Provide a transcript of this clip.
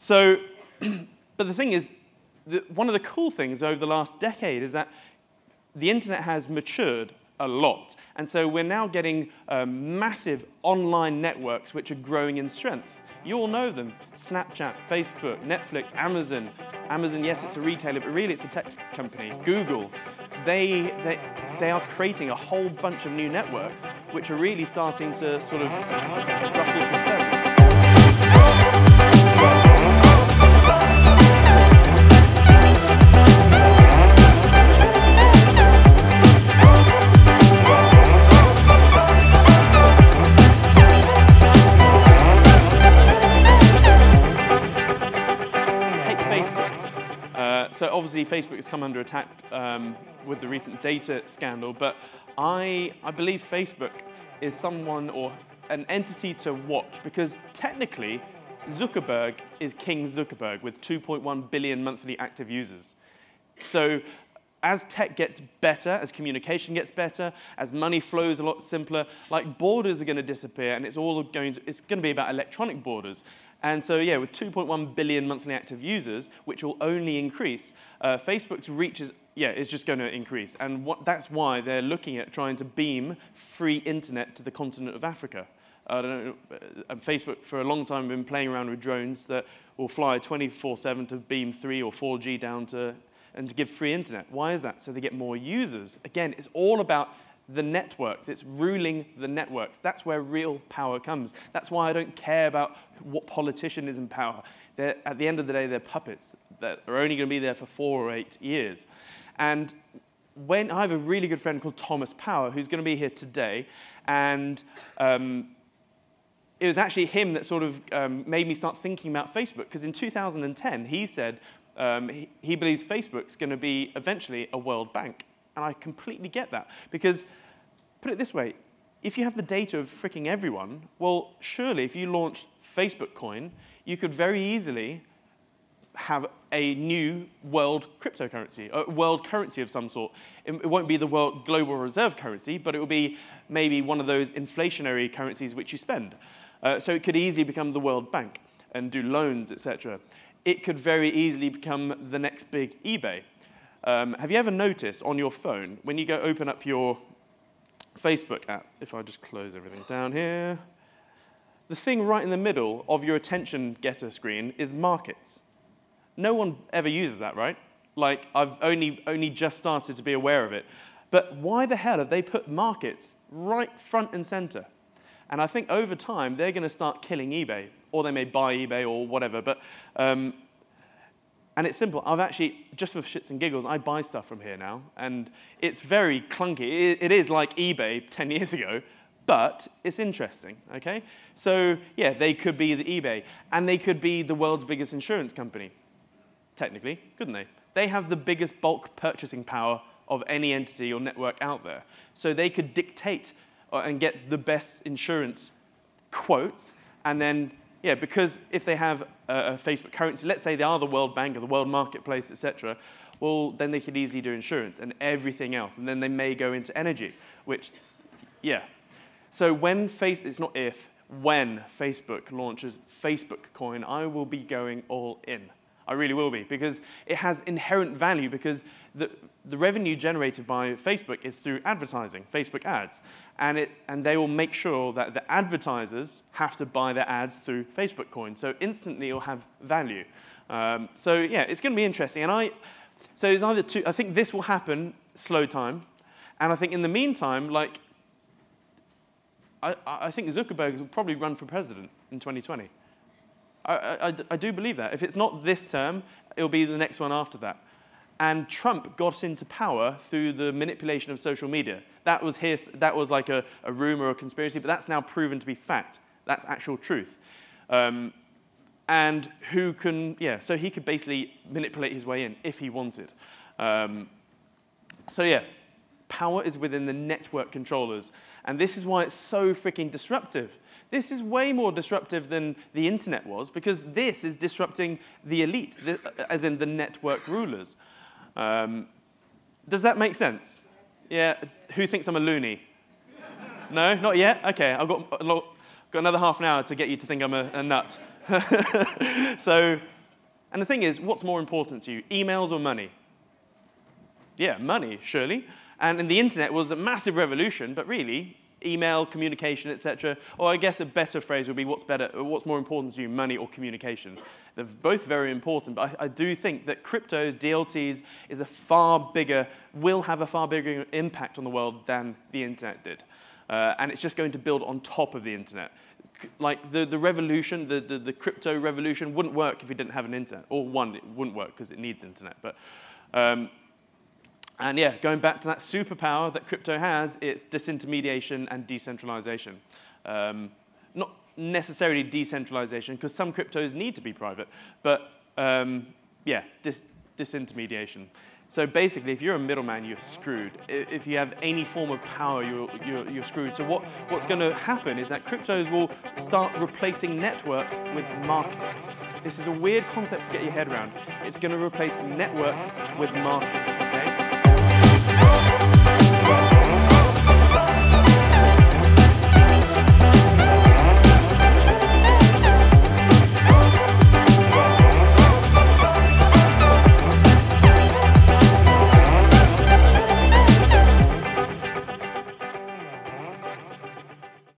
So, but the thing is, one of the cool things over the last decade is that the internet has matured a lot. And so we're now getting massive online networks which are growing in strength. You all know them: Snapchat, Facebook, Netflix, Amazon. Amazon, yes, it's a retailer, but really it's a tech company. Google. They are creating a whole bunch of new networks which are really starting to sort of rustle some feathers. So obviously Facebook has come under attack with the recent data scandal, but I believe Facebook is someone or an entity to watch, because technically Zuckerberg is King Zuckerberg with 2.1 billion monthly active users. So as tech gets better, as communication gets better, as money flows a lot simpler, like borders are going to disappear, and it's going to be about electronic borders. And so, yeah, with 2.1 billion monthly active users, which will only increase, Facebook's reach is just going to increase. And that's why they're looking at trying to beam free internet to the continent of Africa. I don't know, Facebook for a long time have been playing around with drones that will fly 24/7 to beam 3 or 4G down and to give free internet. Why is that? So they get more users. Again, it's all about the networks. It's ruling the networks. That's where real power comes. That's why I don't care about what politician is in power. At the end of the day, they're puppets that are only going to be there for 4 or 8 years. And I have a really good friend called Thomas Power who's going to be here today, and it was actually him that sort of made me start thinking about Facebook, because in 2010 he said he believes Facebook's going to be eventually a world bank. And I completely get that, because, put it this way, if you have the data of freaking everyone, well, surely if you launched Facebook Coin, you could very easily have a new world cryptocurrency, a world currency of some sort. It won't be the world global reserve currency, but it will be maybe one of those inflationary currencies which you spend. So it could easily become the world bank and do loans, etc. It could very easily become the next big eBay. Have you ever noticed on your phone, when you go open up your Facebook app, if I just close everything down here, the thing right in the middle of your attention getter screen is markets. No one ever uses that, right? Like, I've only just started to be aware of it. But why the hell have they put markets right front and center? And I think over time, they're going to start killing eBay, or they may buy eBay or whatever. But and it's simple. I've actually, just for shits and giggles, I buy stuff from here now. And it's very clunky. It is like eBay 10 years ago, but it's interesting, okay? So, yeah, they could be the eBay. And they could be the world's biggest insurance company, technically, couldn't they? They have the biggest bulk purchasing power of any entity or network out there. So they could dictate and get the best insurance quotes, and then, yeah, because if they have a Facebook currency, let's say they are the World Bank or the World Marketplace, etc., well, then they could easily do insurance and everything else. And then they may go into energy, which, yeah. So when it's not if, when Facebook launches Facebook Coin, I will be going all in. I really will be, because it has inherent value, because the revenue generated by Facebook is through advertising, Facebook ads. And they will make sure that the advertisers have to buy their ads through Facebook Coin. So instantly it'll have value. So yeah, it's going to be interesting. So it's either two. I think this will happen slow time. And I think in the meantime, like, I think Zuckerberg will probably run for president in 2020. I do believe that. If it's not this term, it'll be the next one after that. And Trump got into power through the manipulation of social media. That was like a rumor or a conspiracy, but that's now proven to be fact. That's actual truth. And who can, yeah, so he could basically manipulate his way in if he wanted. So yeah, power is within the network controllers. And this is why it's so freaking disruptive. This is way more disruptive than the internet was, because this is disrupting the elite, as in the network rulers. Does that make sense? Yeah. Who thinks I'm a loony? No? Not yet? OK, I've got another half an hour to get you to think I'm a nut. So And the thing is, what's more important to you, emails or money? Yeah, money, surely. And the internet was a massive revolution, but really, email, communication, etc. Or I guess a better phrase would be what's more important to you, money or communication? They're both very important, but I do think that cryptos, DLTs, will have a far bigger impact on the world than the internet did. And it's just going to build on top of the internet. Like the revolution, the crypto revolution wouldn't work if you didn't have an internet. Or one, it wouldn't work because it needs internet. But and yeah, going back to that superpower that crypto has, it's disintermediation and decentralization. Not necessarily decentralization, because some cryptos need to be private, but yeah, disintermediation. So basically, if you're a middleman, you're screwed. If you have any form of power, you're screwed. So what's going to happen is that cryptos will start replacing networks with markets. This is a weird concept to get your head around. It's going to replace networks with markets, okay?